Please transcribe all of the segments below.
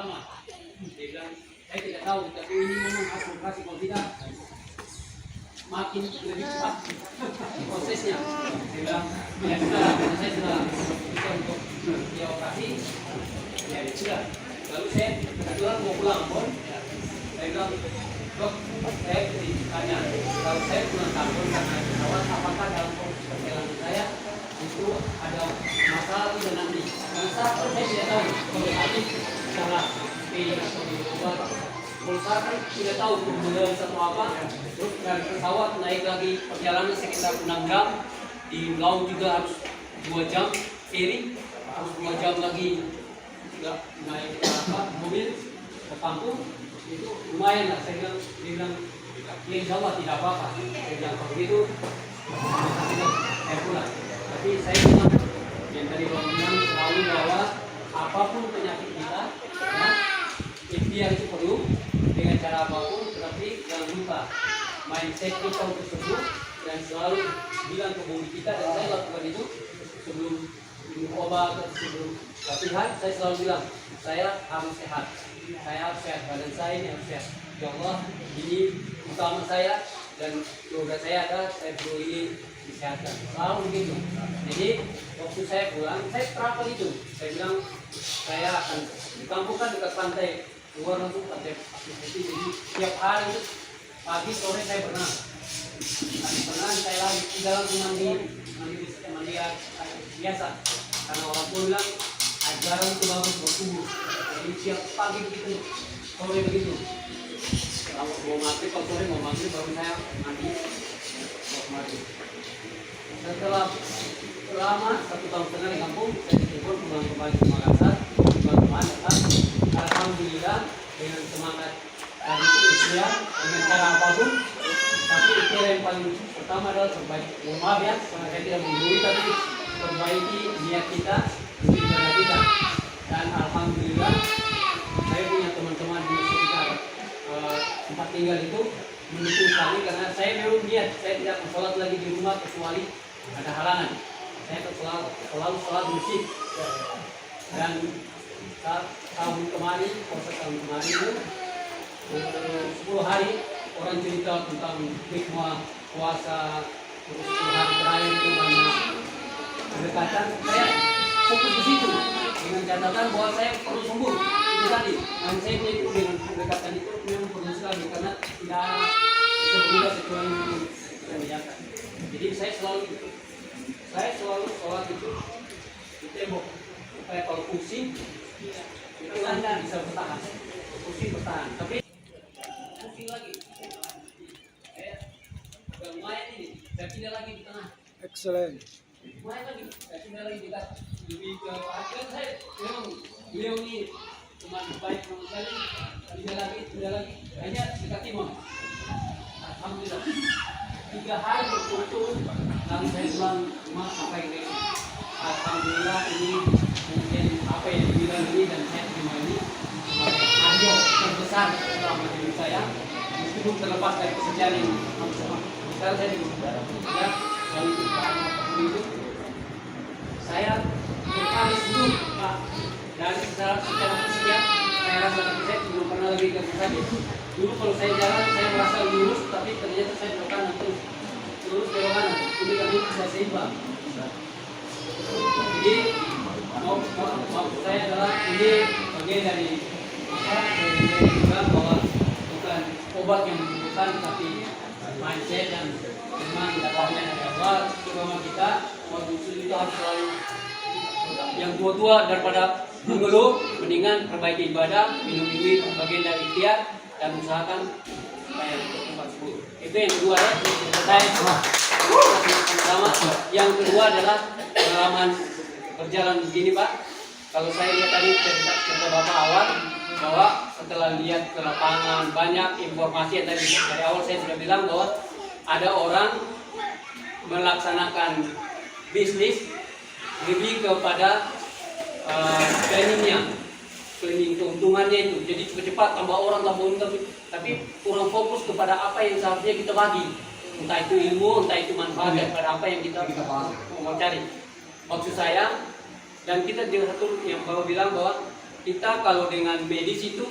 pertama. Dia bilang, saya tidak tahu, tapi ini memang harus operasi, kalau tidak makin lebih cepat prosesnya. Dia bilang, ya sudah, saya sudah bisa untuk dia operasi, ya sudah. Lalu saya kebetulan mau pulang pun, saya bilang, dok, saya ditanya, kalau saya pulang kampung karena pesawat, apakah dalam proses perjalanan saya itu ada masalah tidak nanti? Karena saya tidak tahu kalau nanti salah atau diubah. Kalau saya kan tidak tahu kemudian satu apa, terus dari pesawat naik lagi perjalanan sekitar 6 jam, di laut juga harus 2 jam ferry, harus 2 jam lagi naik mobil ke kampung. Itu lumayan lah, saya bilang, dia bilang, ya insya Allah tidak apa-apa. Saya bilang kalau gitu, saya pulang. Tapi saya bilang, yang tadi Bang bilang selalu bahwa apapun penyakit kita, ya, ikhtiar itu perlu dengan cara apapun, tetapi jangan lupa mindset kita untuk sembuh dan selalu bilang ke bumi kita, dan saya lakukan itu sebelum minum obat atau sebelum latihan, saya selalu bilang, saya harus sehat. Saya harus sehat, badan saya ini harus sehat. Ya Allah, ini utama saya dan keluarga saya ada, saya perlu ini disehatkan. Selalu begitu. Jadi waktu saya pulang, saya terapkan itu. Saya bilang saya akan di kampung kan dekat pantai, luar langsung pantai putih. Jadi tiap hari itu pagi sore saya berenang. Berenang saya lagi tidak langsung mandi biasa. Karena orang tua bilang ajaran itu bagus buat tubuh. Jadi siap pagi begitu, sore begitu. Kalau mau maghrib, kalau sore mau maghrib baru saya mandi. Setelah lama 1,5 tahun di kampung, saya ditelepon pulang kembali ke Makassar. Teman-teman datang, alhamdulillah dengan semangat dan itu ikhtiar dengan cara apapun. Tapi ikhtiar yang paling pertama adalah perbaiki. Maaf ya, karena saya tidak menggurui, tapi perbaiki niat kita, ibadah kita. Dan alhamdulillah saya punya teman-teman di sekitar tempat tinggal itu mendukung sekali, karena saya memang niat saya tidak sholat lagi di rumah kecuali ada halangan. Saya selalu sholat di masjid. Dan tahun kemarin, proses tahun kemarin itu 10 hari orang cerita tentang hikmah puasa, terus 10 hari terakhir itu banyak pendekatan. Saya fokus di situ dengan catatan bahwa saya perlu sembuh. Itu tadi, mindsetnya itu dengan pendekatan itu memang perlu sekali, karena tidak semudah kecuali kita menjaga. Jadi saya selalu sholat itu di tembok supaya kalau pusing itu Anda bisa bertahan, pusing bertahan. Tapi pusing lagi, udah lumayan ini, saya pindah lagi di tengah. Excellent. Lumayan lagi, saya pindah lagi dekat lebih ke akhir. Saya memang beliau ini cuma baik sekali, pindah lagi, hanya dekat timur. Alhamdulillah 3 hari berturut-turut lalu saya pulang rumah sampai ke alhamdulillah. Ini mungkin apa yang dibilang ini dan saya terima ini sebagai hadiah terbesar selama hidup saya, meskipun terlepas dari kesejahteraan ini. Sekarang saya ya dari itu saya berkali dulu Pak, dari secara fisik saya rasa saya belum pernah lagi ke sakit. Dulu kalau saya jalan saya merasa lurus, tapi ternyata saya belok kanan terus, lurus belok kanan. Ini tadi bisa seimbang. Jadi maksud saya adalah ini bagian dari saya bilang bahwa bukan obat yang menyembuhkan, tapi mindset dan memang dapatnya dari Allah. Terutama kita umat muslim itu harus selalu yang tua-tua daripada mengeluh, mendingan perbaiki ibadah, minum duit, bagian dari ikhtiar, dan usahakan supaya cepat sembuh. Itu yang kedua ya, saya sama. Yang kedua adalah pengalaman berjalan begini Pak. Kalau saya lihat tadi cerita Bapak awal, bahwa setelah lihat ke lapangan banyak informasi yang tadi dari awal saya sudah bilang bahwa ada orang melaksanakan bisnis lebih kepada planning keuntungannya itu, jadi cepat-cepat tambah orang, tapi kurang fokus kepada apa yang seharusnya kita bagi, entah itu ilmu, entah itu manfaat daripada apa yang kita mau cari. Maksud saya, dan kita juga satu yang Bapak bilang bahwa kita kalau dengan medis itu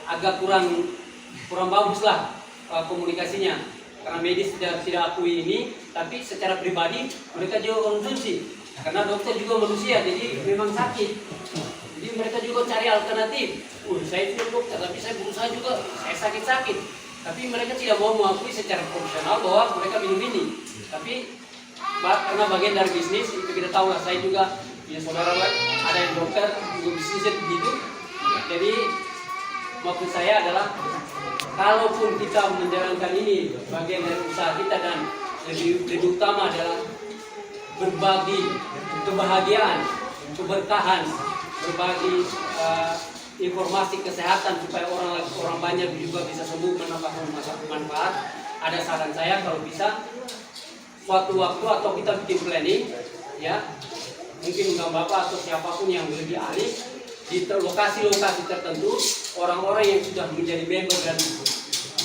agak kurang bagus lah komunikasinya, karena medis tidak akui ini, tapi secara pribadi mereka juga konsumsi, karena dokter juga manusia, jadi memang sakit, jadi mereka juga cari alternatif. Saya itu dokter, tapi saya berusaha juga, saya sakit-sakit, tapi mereka tidak mau mengakui secara profesional bahwa mereka minum ini. Tapi karena bagian dari bisnis itu kita tahu lah, saya juga ya saudara ada yang dokter juga bisnisnya begitu. Jadi maksud saya adalah kalaupun kita menjalankan ini bagian dari usaha kita, dan lebih utama adalah berbagi kebahagiaan, keberkahan, berbagi informasi kesehatan supaya orang banyak juga bisa sembuh, mendapatkan manfaat. Ada saran saya kalau bisa suatu waktu atau kita bikin planning, ya mungkin bapak atau siapapun yang lebih ahli di lokasi-lokasi tertentu, orang-orang yang sudah menjadi member dan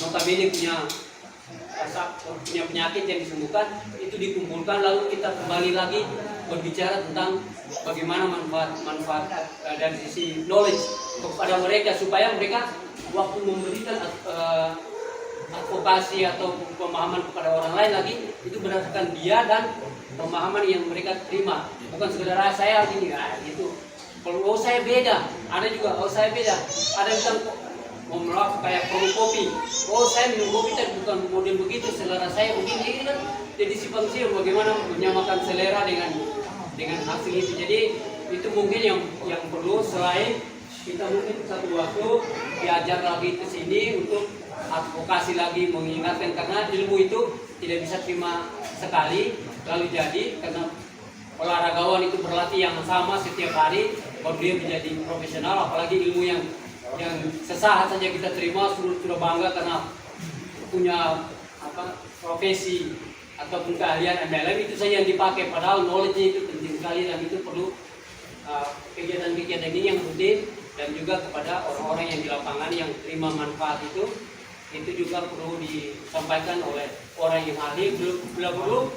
notabene punya penyakit yang disembuhkan itu dikumpulkan, lalu kita kembali lagi berbicara tentang bagaimana manfaat dari sisi knowledge kepada mereka, supaya mereka waktu memberikan advokasi atau pemahaman kepada orang lain lagi itu berdasarkan dia dan pemahaman yang mereka terima, bukan sekedar saya gini gitu. Kalau saya beda, ada juga saya beda, ada yang bilang mau melakukan kayak produk kopi, saya minum kopi tapi bukan model begitu, selera saya begini, ini kan jadi simpang siur bagaimana menyamakan selera dengan hasil itu. Jadi itu mungkin yang perlu, selain kita mungkin satu waktu diajar lagi ke sini untuk advokasi lagi, mengingatkan, karena ilmu itu tidak bisa terima sekali lalu jadi, karena olahragawan itu berlatih yang sama setiap hari baru dia menjadi profesional. Apalagi ilmu yang sesaat saja kita terima sudah bangga karena punya profesi ataupun keahlian MLM, itu saja yang dipakai, padahal knowledge-nya itu penting sekali, dan itu perlu kegiatan-kegiatan ini yang rutin, dan juga kepada orang-orang yang di lapangan yang terima manfaat itu juga perlu disampaikan oleh orang yang ahli. Bila perlu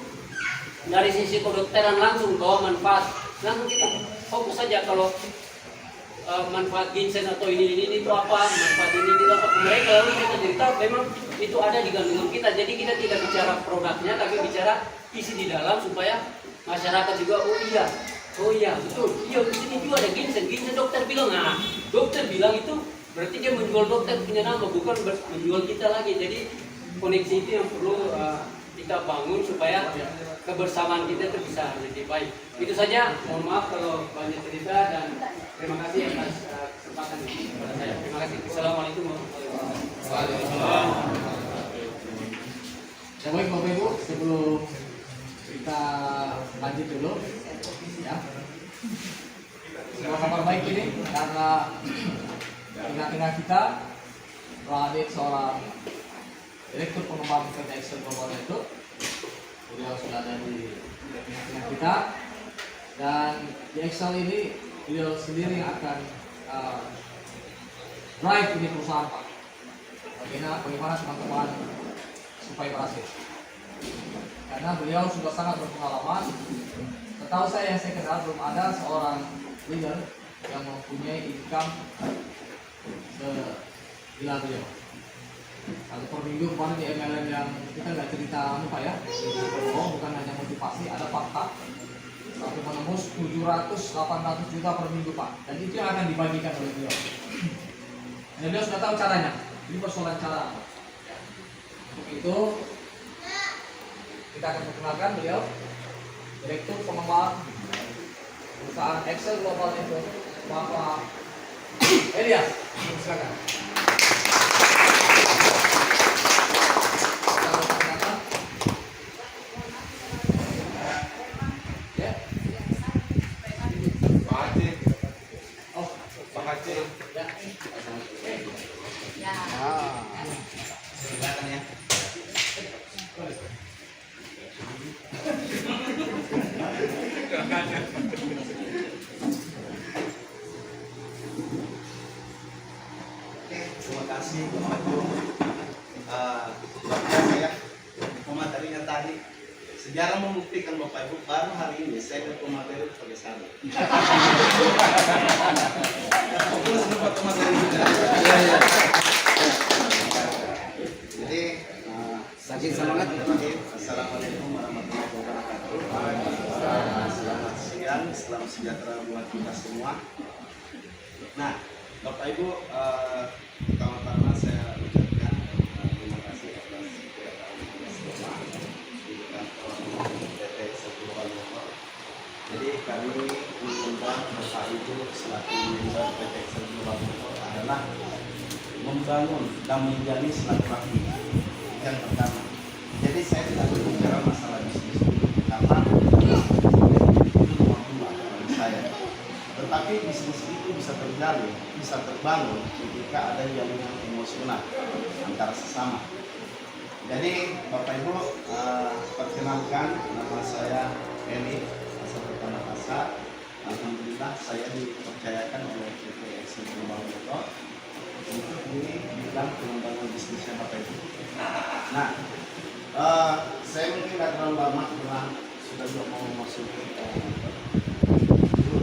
dari sisi kedokteran langsung bahwa manfaat, langsung kita fokus saja kalau manfaat ginseng atau ini itu apa, manfaat ini apa mereka, lalu kita cerita memang itu ada di kandungan kita. Jadi kita tidak bicara produknya, tapi bicara isi di dalam, supaya masyarakat juga oh iya betul, iya di sini juga ada ginseng dokter bilang, dokter bilang itu berarti dia menjual dokter punya nama, bukan menjual kita lagi. Jadi koneksi itu yang perlu kita bangun supaya kebersamaan kita itu bisa lebih baik. Itu saja, mohon maaf kalau banyak cerita, dan terima kasih atas kesempatan ini kepada saya. Terima kasih. Assalamualaikum warahmatullahi wabarakatuh. Ya baik Bapak Ibu, sebelum kita lanjut dulu ya, sebuah kabar baik ini, karena tengah-tengah kita telah hadir seorang direktur pengembangan PT Excel Global itu. Beliau sudah ada di tengah-tengah kita, dan di Excel ini beliau sendiri yang akan drive ini perusahaan Pak. Bagaimana teman-teman supaya berhasil, karena beliau sudah sangat berpengalaman. Setahu saya yang saya kenal, belum ada seorang leader yang mempunyai income segila beliau. Kalau per minggu kemarin di MLM yang kita nggak cerita Pak ya, bukan hanya motivasi, ada fakta sampai menembus 700-800 juta per minggu Pak, dan itu yang akan dibagikan oleh beliau. Dan beliau sudah tahu caranya, ini persoalan cara. Untuk itu kita akan perkenalkan beliau, Direktur Pengembangan Perusahaan Excel Global itu, Bapak Elias. Silakan. Terima kasih Bapak Ibu. Luar biasa ya pematerinya tadi. Sejarah membuktikan Bapak Ibu, baru hari ini saya ke pemateri sebagai sana. kita semua. Nah, Bapak Ibu, pertama-tama saya ucapkan terima kasih atas kedatangan kita semua di kantor PT Eksekutif Motor. Jadi kami mengundang Bapak Ibu selaku member PT Eksekutif Motor adalah membangun dan menjalin silaturahmi yang pertama. Jadi saya tidak berbicara masalah bisnis karena itu nomor dua bagi saya. Tetapi bisnis itu bisa terjalin, bisa terbangun ketika ada jalinan emosional antara sesama. Jadi Bapak Ibu, perkenalkan nama saya Eli asal Kota Makassar. Alhamdulillah saya dipercayakan oleh PT Eksekutif Motor untuk ini bidang pengembangan bisnisnya Bapak Ibu. Nah, saya mungkin tidak terlalu lama karena sudah mau masuk ke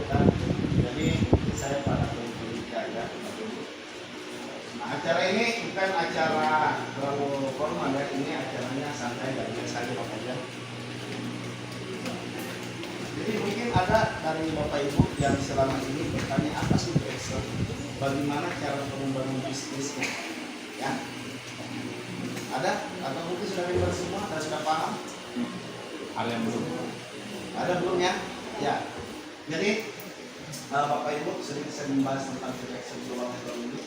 kan. Jadi saya pada berbicara ya Bapak Ibu. Nah, acara ini bukan acara terlalu formal ya, ini acaranya santai dan biasa aja Bapak Ibu. Jadi mungkin ada dari Bapak Ibu yang selama ini bertanya apa sih Excel? Bagaimana cara pengembangan bisnisnya? Ya, ada atau mungkin sudah dengar semua dan sudah paham? Ada yang belum? Ada belum ya? Ya. Jadi Bapak Ibu sedikit saya membahas tentang PT Eksekutif Motor ini.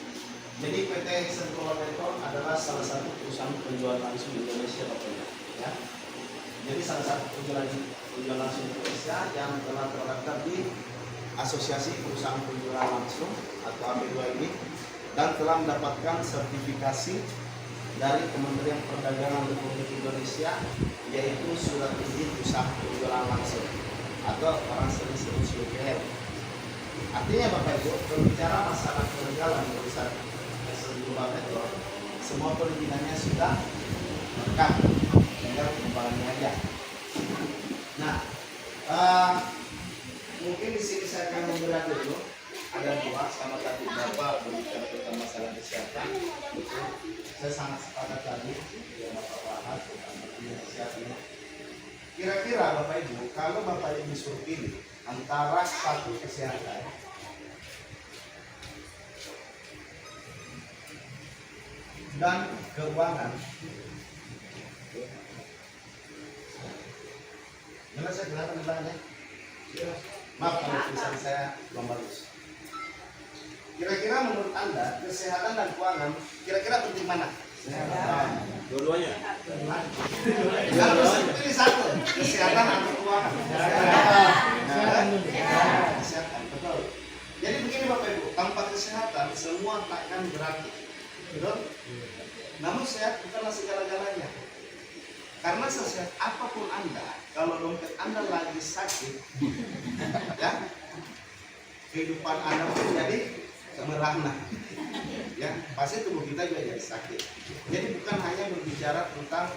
Jadi PT Eksekutif Motor adalah salah satu perusahaan penjual langsung di Indonesia Bapak Ibu. Ya. Jadi salah satu penjual langsung Indonesia yang telah terdaftar di Asosiasi Perusahaan Penjualan Langsung atau AP2 ini dan telah mendapatkan sertifikasi dari Kementerian Perdagangan Republik Indonesia, yaitu Surat Izin Usaha Penjualan Langsung atau orang sering sebut SUPL. Artinya Bapak Ibu, berbicara masalah kelegalan perusahaan Eksekutif Motor, semua perizinannya sudah lengkap, tinggal kembangannya aja. Nah, mungkin di sini saya akan memberi dulu ada dua sama tadi Bapak berbicara tentang masalah kesehatan. Saya sangat sepakat tadi yang Bapak bahas tentang kesehatan. Kira-kira Bapak Ibu, kalau Bapak Ibu disuruh pilih antara satu kesehatan dan keuangan, gimana saya kelihatan belakangnya? Maaf kalau tulisan saya belum bagus. Kira-kira menurut Anda kesehatan dan keuangan kira-kira penting mana? Dua-duanya. Kalau bisa pilih satu, kesehatan atau keuangan? Kesehatan, betul. Jadi begini Bapak Ibu, tanpa kesehatan semua takkan berarti, betul? Namun sehat bukanlah segala-galanya. Karena sesehat apapun Anda, kalau dompet Anda lagi sakit, ya, kehidupan Anda pun jadi merana, ya, pasti tubuh kita juga jadi sakit. Jadi bukan hanya berbicara tentang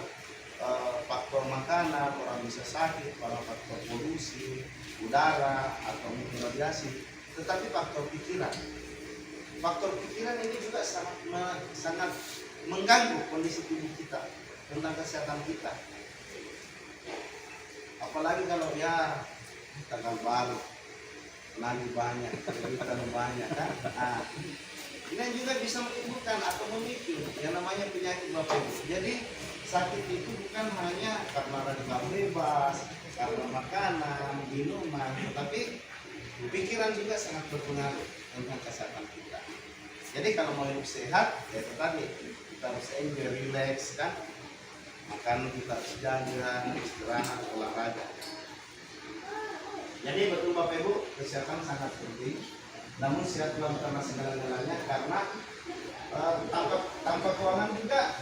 faktor makanan, orang bisa sakit, kalau faktor polusi, udara, atau mungkin radiasi, tetapi faktor pikiran. Faktor pikiran ini juga sangat mengganggu kondisi tubuh kita, tentang kesehatan kita. Apalagi kalau ya tanggal baru lagi banyak, kegiatan banyak kan. Nah, ini juga bisa menimbulkan atau memicu yang namanya penyakit Bapak Ibu. Jadi sakit itu bukan hanya karena radikal bebas, karena makanan, minuman, tetapi pikiran juga sangat berpengaruh tentang kesehatan kita. Jadi kalau mau hidup sehat, ya itu tadi kita harus enjoy, relax kan. Makan kita harus jalan, istirahat, olahraga. Jadi betul Bapak Ibu, kesehatan sangat penting. Namun sehat belum karena segala-galanya, karena tanpa keuangan juga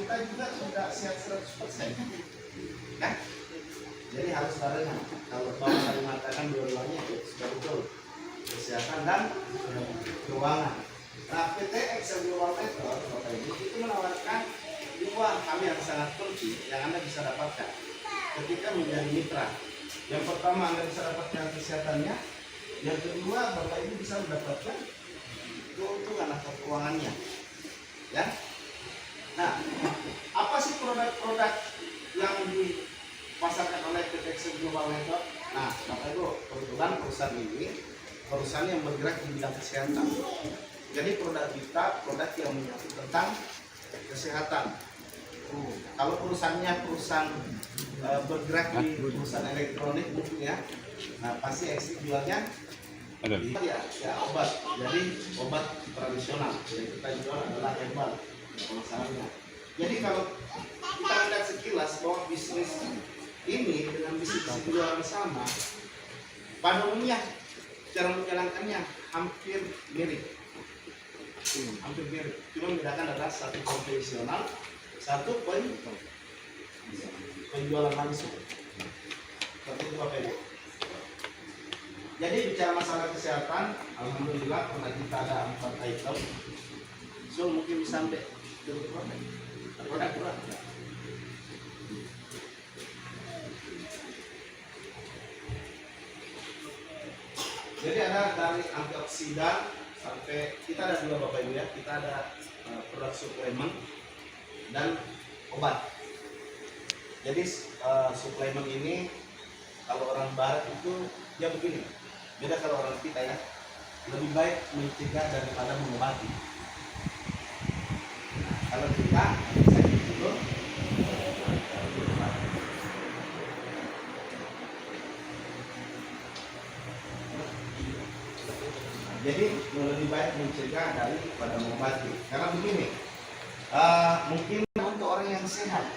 kita juga tidak sehat 100%. Kan? Jadi harus barengan. Kalau Bapak tadi mengatakan dua-duanya itu sudah betul, kesehatan dan keuangan. Nah, PT Eksekutif Motor Bapak Ibu itu menawarkan dua hal yang sangat penting yang Anda bisa dapatkan ketika menjadi mitra. Yang pertama Anda bisa dapatkan kesehatannya, yang kedua Bapak Ibu bisa mendapatkan keuntungan atau keuangannya. Ya. Nah, apa sih produk-produk yang dipasarkan oleh PT Eksekutif Motor? Nah, Bapak Ibu, kebetulan perusahaan ini perusahaan yang bergerak di bidang kesehatan. Jadi produk kita produk yang menyangkut tentang kesehatan. Kalau perusahaannya perusahaan bergerak di perusahaan elektronik mungkin ya, nah pasti ekstrik jualnya ya obat. Jadi obat tradisional yang kita jual adalah herbal masalahnya. Jadi kalau kita lihat sekilas bahwa bisnis ini dengan bisnis di luar sama, pada umumnya cara menjalankannya hampir mirip. Cuma membedakan adalah satu konvensional, satu penjualan langsung. Seperti itu Bapak Ibu. Jadi bicara masalah kesehatan, alhamdulillah karena kita ada 4 item. So mungkin bisa sampai produk. Jadi ada dari antioksidan sampai kita ada 2 Bapak Ibu ya. Kita ada produk suplemen dan obat. Jadi suplemen ini kalau orang barat itu dia begini. Beda kalau orang kita ya, lebih baik mencegah daripada mengobati. Nah, kalau kita sakit dulu, jadi lebih baik mencegah daripada mengobati. Karena begini, mungkin untuk orang yang sehat,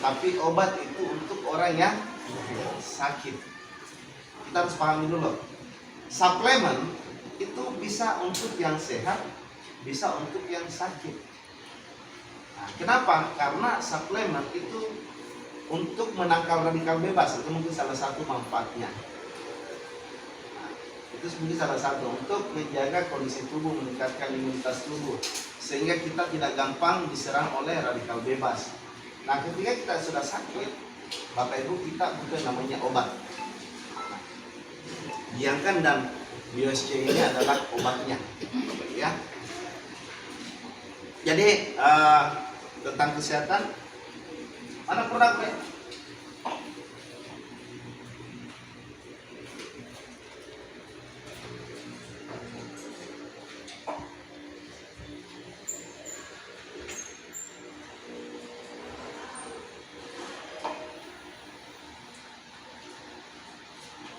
tapi obat itu untuk orang yang sakit. Kita harus pahami dulu, suplemen itu bisa untuk yang sehat, bisa untuk yang sakit. Nah, kenapa? Karena suplemen itu untuk menangkal radikal bebas, itu mungkin salah satu manfaatnya. Nah, itu mungkin salah satu untuk menjaga kondisi tubuh, meningkatkan imunitas tubuh, sehingga kita tidak gampang diserang oleh radikal bebas. Nah, ketika kita sudah sakit, Bapak Ibu, kita butuh namanya obat. Giangkan dan BioSC ini adalah obatnya, ya. Jadi tentang kesehatan, mana produknya?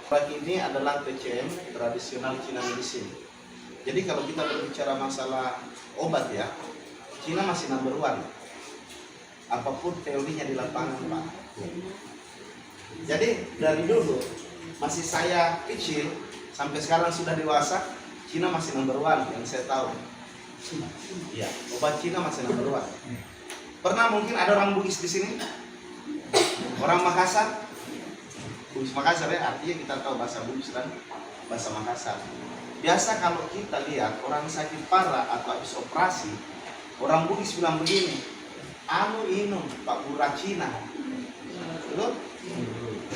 Produk ini adalah TCM, tradisional Cina medicine. Jadi kalau kita berbicara masalah obat ya, Cina masih number 1. Apapun teorinya di lapangan Pak. Jadi dari dulu, masih saya kecil, sampai sekarang sudah dewasa, Cina masih number 1 yang saya tahu. Ya, obat Cina masih number 1. Pernah mungkin ada orang Bugis di sini? Orang Makassar? Bugis Makassar ya, artinya kita tahu bahasa Bugis dan bahasa Makassar. Biasa kalau kita lihat orang sakit parah atau habis operasi, orang Bugis bilang begini, anu inum Pak Bura Cina. Betul?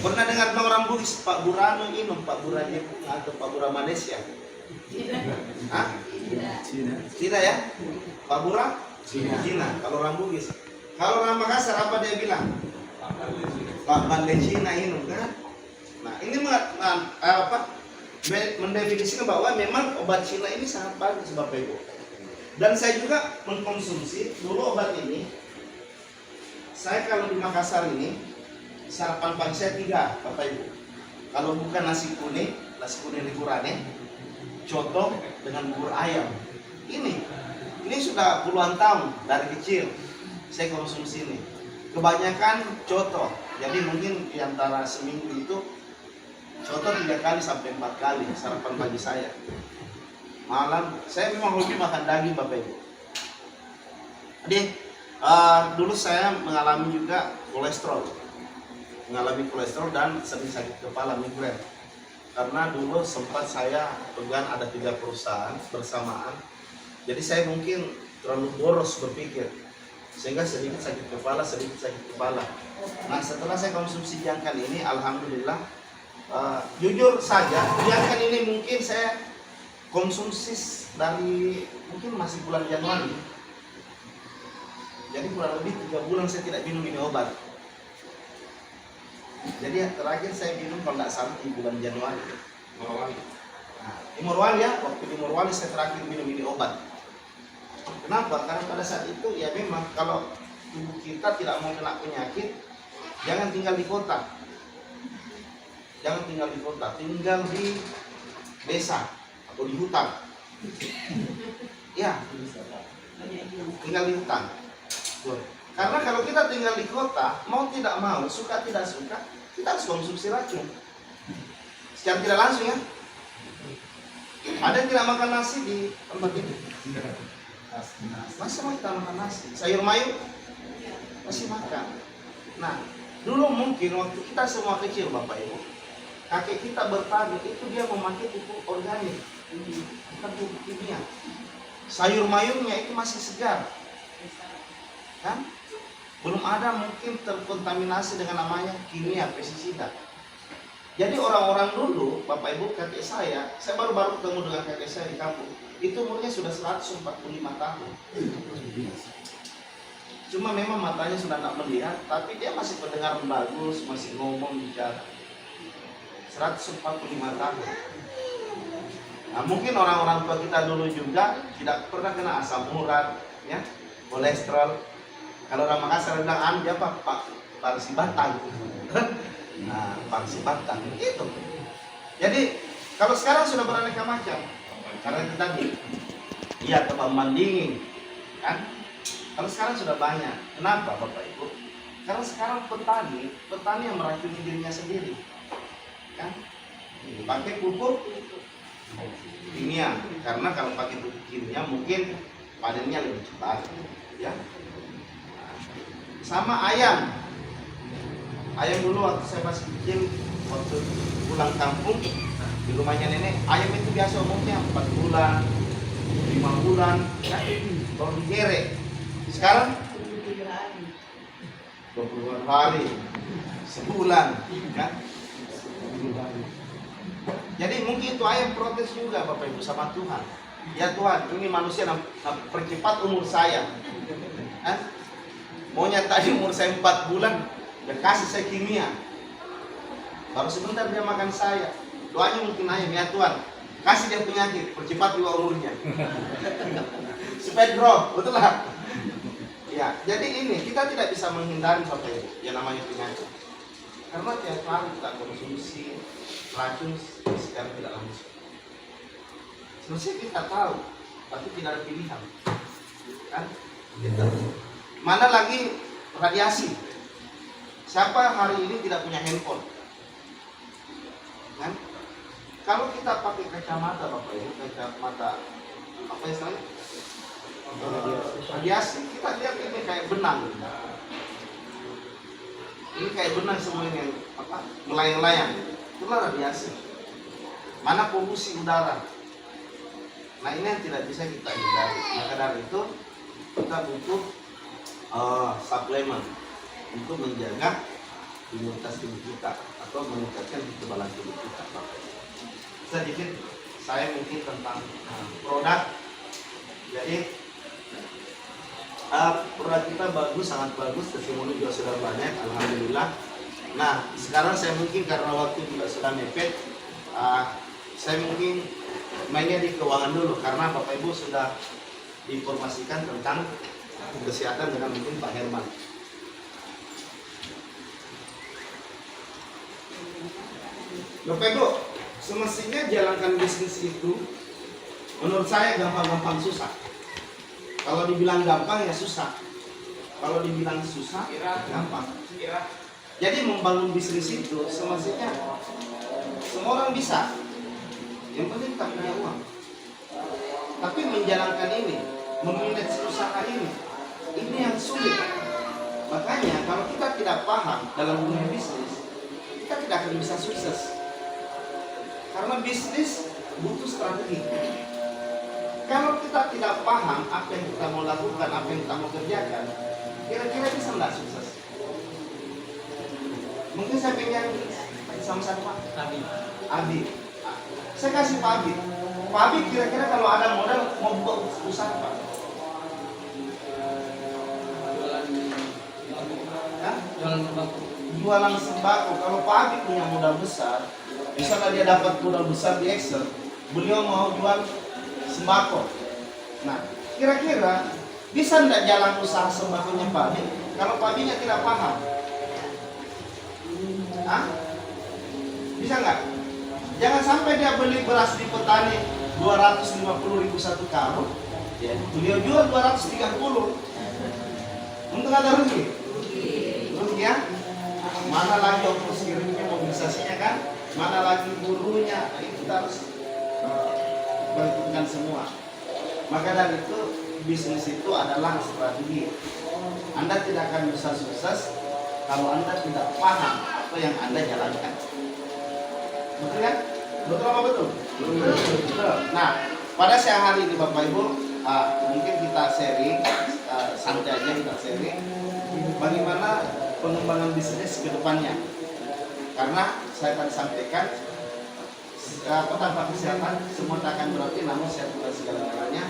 Pernah dengar orang Bugis Pak Bura anu inum Pak Bura Jepang atau Pak Bura Malaysia? Hah? Cina ya? Pak Bura? Cina. Kalau orang Bugis. Kalau orang Makassar apa dia bilang? Pak Bande Cina inum kan? Nah ini mendefinisikan bahwa memang obat Cina ini sangat bagus Bapak Ibu. Dan saya juga mengkonsumsi dulu obat ini. Saya kalau di Makassar ini sarapan pagi saya 3 Bapak Ibu. Kalau bukan nasi kuning likurane, coto dengan bubur ayam. Ini sudah puluhan tahun dari kecil saya konsumsi ini. Kebanyakan coto. Jadi mungkin di antara seminggu itu coto 3 kali sampai 4 kali sarapan pagi saya. Malam saya memang hobi makan daging Bapak Ibu. Jadi dulu saya mengalami juga kolesterol, dan sering sakit kepala migrain. Karena dulu sempat saya pegang ada 3 perusahaan bersamaan. Jadi saya mungkin terlalu boros berpikir, sehingga sedikit sakit kepala. Nah setelah saya konsumsi Giangkan ini, alhamdulillah, jujur saja Giangkan ini mungkin saya konsumsi dari mungkin masih bulan Januari. Jadi kurang lebih 3 bulan saya tidak minum ini obat. Jadi terakhir saya minum kalau tidak salah di bulan Januari. Nah, di Morowali ya, waktu di Morowali saya terakhir minum ini obat. Kenapa? Karena pada saat itu ya memang kalau tubuh kita tidak mau kena penyakit, jangan tinggal di kota. Jangan tinggal di kota, tinggal di desa atau di hutan. Ya, tinggal di hutan. Tuh. Karena kalau kita tinggal di kota, mau tidak mau, suka tidak suka, kita harus konsumsi racun. Secara tidak langsung ya. Ada yang tidak makan nasi di tempat ini? Masa mau kita makan nasi? Sayur mayur? Masih makan. Nah, dulu mungkin waktu kita semua kecil Bapak Ibu, kakek kita bertani itu dia memakai pupuk organik, bukan pupuk kimia. Sayur mayurnya itu masih segar, kan? Belum ada mungkin terkontaminasi dengan namanya kimia, pestisida. Jadi orang-orang dulu, Bapak Ibu, kakek saya baru-baru ketemu dengan kakek saya di kampung, itu umurnya sudah 145 tahun. Cuma memang matanya sudah tidak melihat, tapi dia masih pendengar bagus, masih ngomong bicara. 145 tahun. Nah, mungkin orang-orang tua kita dulu juga tidak pernah kena asam urat, ya, kolesterol. Kalau orang Makassar bilang dia Pak Parsi Batang. Nah, Parsi Batang itu. Jadi kalau sekarang sudah beraneka macam, karena itu tadi, iya tebal mandingin, kan? Kalau sekarang sudah banyak. Kenapa Bapak Ibu? Karena sekarang petani yang meracuni dirinya sendiri, kan? Pakai pupuk kimia, karena kalau pakai pupuk kimia mungkin panennya lebih cepat, ya. Sama ayam dulu waktu saya masih kecil, waktu pulang kampung di rumahnya nenek, ayam itu biasa umumnya 4 bulan, 5 bulan, ya, baru digerek. Sekarang 20 hari, sebulan, kan? Jadi mungkin itu ayam protes juga Bapak Ibu sama Tuhan. Ya Tuhan, ini manusia percepat umur saya. Maunya tadi umur saya 4 bulan, dia kasih saya kimia. Baru sebentar dia makan saya. Doanya mungkin ayam, ya Tuhan, kasih dia penyakit, percepat juga umurnya. Supaya grow, betul lah. Ya, jadi ini kita tidak bisa menghindari Bapak Ibu yang namanya penyakit. Karena tiap hari kita konsumsi racun secara tidak langsung. Sebenarnya kita tahu, tapi tidak ada pilihan, kan? Gitu. Mana lagi radiasi? Siapa hari ini tidak punya handphone? Kan? Kalau kita pakai kacamata Bapak Ibu, kacamata apa istilahnya? Radiasi, kita lihat ini kayak benang. Ini kayak benang semua ini yang apa? Melayang-layang. Itulah radiasi. Mana polusi udara? Nah, ini yang tidak bisa kita hindari. Maka dari itu kita butuh suplemen untuk menjaga imunitas tubuh kita atau meningkatkan kekebalan tubuh kita. Sedikit saya mungkin tentang produk. Jadi produk kita bagus, sangat bagus, testimoni juga sudah banyak, alhamdulillah. Nah, sekarang saya mungkin karena waktu juga sudah mepet, saya mungkin mainnya di keuangan dulu karena Bapak Ibu sudah diinformasikan tentang kesehatan dengan mungkin Pak Herman. Bapak Ibu, semestinya jalankan bisnis itu menurut saya gampang-gampang susah. Kalau dibilang gampang ya susah. Kalau dibilang susah, gampang. Jadi membangun bisnis itu semestinya semua orang bisa. Yang penting kita punya uang. Tapi menjalankan ini, memanage usaha ini yang sulit. Makanya kalau kita tidak paham dalam dunia bisnis, kita tidak akan bisa sukses. Karena bisnis butuh strategi. Kalau kita tidak paham apa yang kita mau lakukan, apa yang kita mau kerjakan, kira-kira bisa nggak sukses? Mungkin saya pengen sama Pak Abi. Saya kasih Pak Abi. Pak Abi kira-kira kalau ada modal mau buka usaha Pak? Jualan kembang. jualan sembako. Kalau Pak Abi punya modal besar, misalnya dia dapat modal besar di Excel, beliau mau jual sembako. Nah, kira-kira bisa tidak jalan usaha sembakonya Pak Abi kalau Pak Abi-nya tidak paham? Hah? Bisa nggak? Jangan sampai dia beli beras di petani 250.000 satu karung, ya, beliau jual 230. Untung ada rugi? Rugi ya? Mana lagi ongkos kirimnya, mobilisasinya kan? Mana lagi buruhnya? Nah, itu kita harus perhitungkan semua. Maka dari itu bisnis itu adalah strategi. Anda tidak akan bisa sukses kalau Anda tidak paham apa yang Anda jalankan. Betul kan? Betul apa betul? Betul. Nah, pada siang hari ini Bapak Ibu, mungkin kita sharing, santai aja kita sharing bagaimana pengembangan bisnis ke depannya. Karena saya tadi sampaikan, tanpa kesehatan semua tak akan berarti, namun sehat bukan segala-galanya.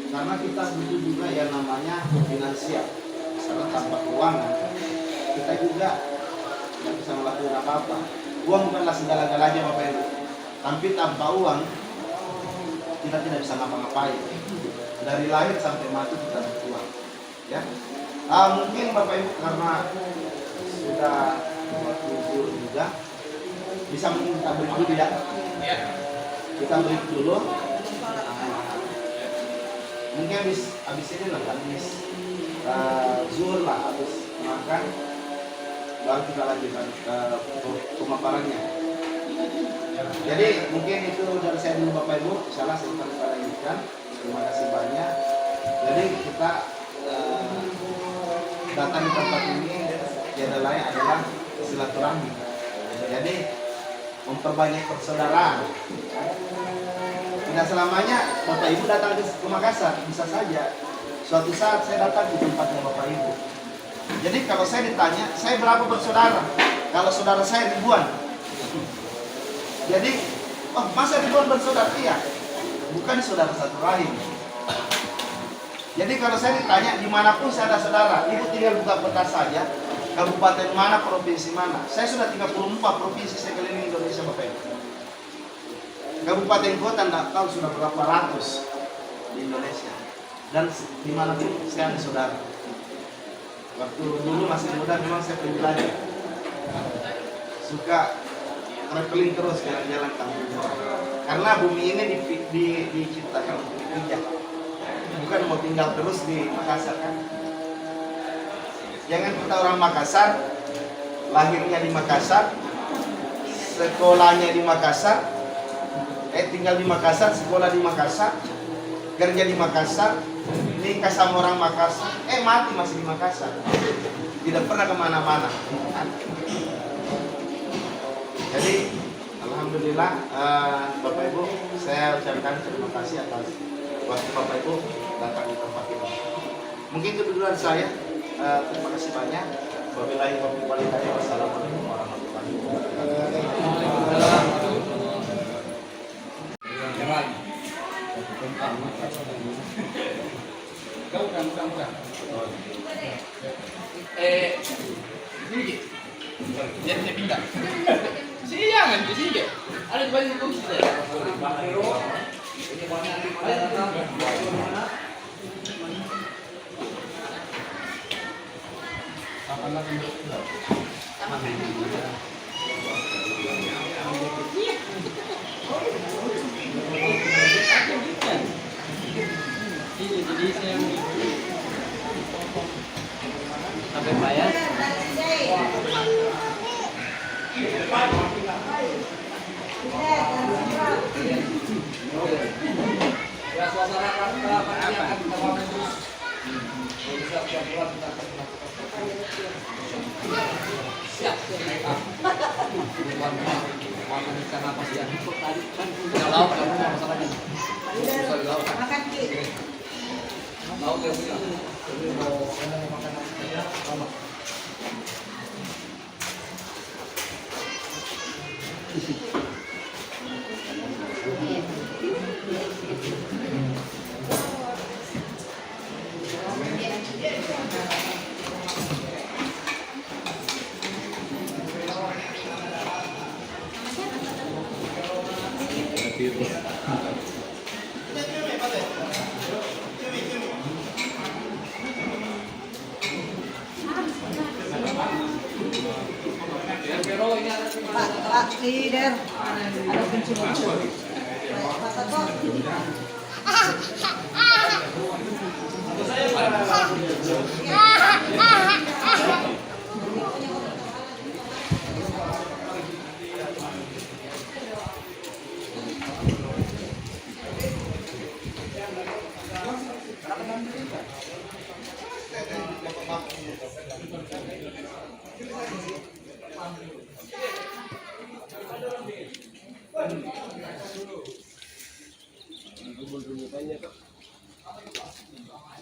Karena kita butuh juga yang namanya finansial. Misalnya tanpa keuangan, kita juga tidak bisa melakukan apa-apa. Uang bukanlah segala-galanya Bapak Ibu. Tapi tanpa uang, kita tidak bisa ngapa-ngapain. Dari lahir sampai mati kita butuh uang. Ya. Mungkin Bapak Ibu karena sudah waktu guru juga, bisa mungkin kita break dulu ya. Kita break dulu. Mungkin habis ini lah, habis zuhur lah, habis makan, baru kita lanjutkan ke pemaparannya. Jadi mungkin itu dari saya dulu Bapak Ibu, insyaallah saya akan lanjutkan. Terima kasih banyak. Jadi kita datang di tempat ini tiada lain adalah silaturahmi. Jadi memperbanyak persaudaraan. Tidak selamanya Bapak Ibu datang ke Makassar, bisa saja suatu saat saya datang di tempatnya Bapak Ibu. Jadi kalau saya ditanya, saya berapa bersaudara? Kalau saudara saya ribuan. Jadi, masa ribuan bersaudara? Iya, bukan saudara satu rahim. Jadi kalau saya ditanya, dimanapun saya ada saudara, Ibu tinggal buka peta saja, kabupaten mana, provinsi mana. Saya sudah 34 provinsi saya keliling Indonesia Bapak Ibu. Kabupaten kota tidak tahu sudah berapa ratus di Indonesia. Dan dimanapun saya ada saudara. Waktu dulu masih muda memang saya penjelajah. Suka traveling terus jalan-jalan kampung. Karena bumi ini diciptakan untuk dipijak. Bukan mau tinggal terus di Makassar kan. Jangan kita orang Makassar, lahirnya di Makassar, sekolahnya di Makassar, tinggal di Makassar, sekolah di Makassar, kerja di Makassar, nikah sama orang Makassar, mati masih di Makassar, tidak pernah kemana-mana. Jadi alhamdulillah Bapak Ibu, saya ucapkan terima kasih atas waktu Bapak Ibu datang di tempat ini. Mungkin itu dulu dari saya. Terima kasih banyak. Wabillahi taufiq wal hidayah. Wassalamualaikum warahmatullahi wabarakatuh. Bukan. Ini dia bisa pindah. Sini jangan, di sini. Ada di balik kursi saya. Ini banyak di mana? Jadi saya sampai bayar. Ya suasana kita akan kita bangun terus. Siap bulan kita siap. Makan ikan apa sih yang ikut tadi kan kalau kamu masalahnya. Makan ki. Mau dia punya. Mau makan apa ya? Sama. Der. Ada pencuri.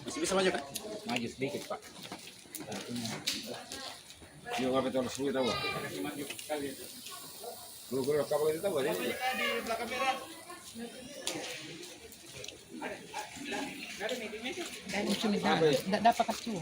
Masih bisa maju kan? Maju sedikit, Pak. Yung kapit orang sulit tahu. Guru kapal itu tahu ya? Tidak dapat kartu.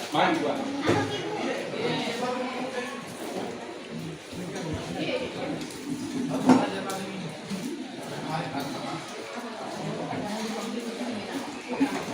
Maju, Pak.